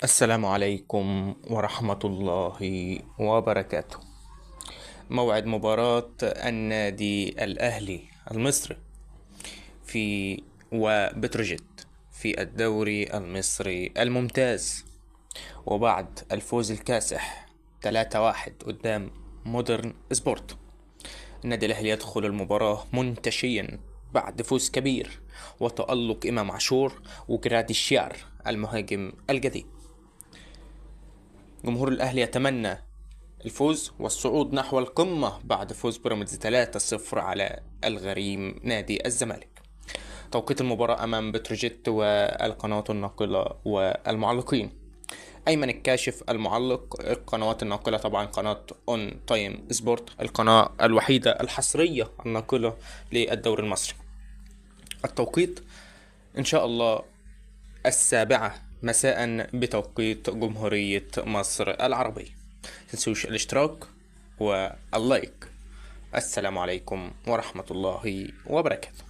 السلام عليكم ورحمة الله وبركاته. موعد مباراة النادي الأهلي المصري في وبتروجيت في الدوري المصري الممتاز، وبعد الفوز الكاسح 3-1 قدام مودرن سبورت، النادي الأهلي يدخل المباراة منتشيا بعد فوز كبير وتألق إمام عاشور وجرادي الشيار المهاجم الجديد. جمهور الأهلي يتمنى الفوز والصعود نحو القمة بعد فوز بيراميدز 3-0 على الغريم نادي الزمالك. توقيت المباراة أمام بتروجيت والقنوات الناقلة والمعلقين: أيمن الكاشف المعلق. القنوات الناقلة طبعا قناة اون تايم سبورت، القناة الوحيدة الحصرية الناقلة للدوري المصري. التوقيت إن شاء الله 7 مساء بتوقيت جمهورية مصر العربية. تنسوش الاشتراك واللايك. السلام عليكم ورحمة الله وبركاته.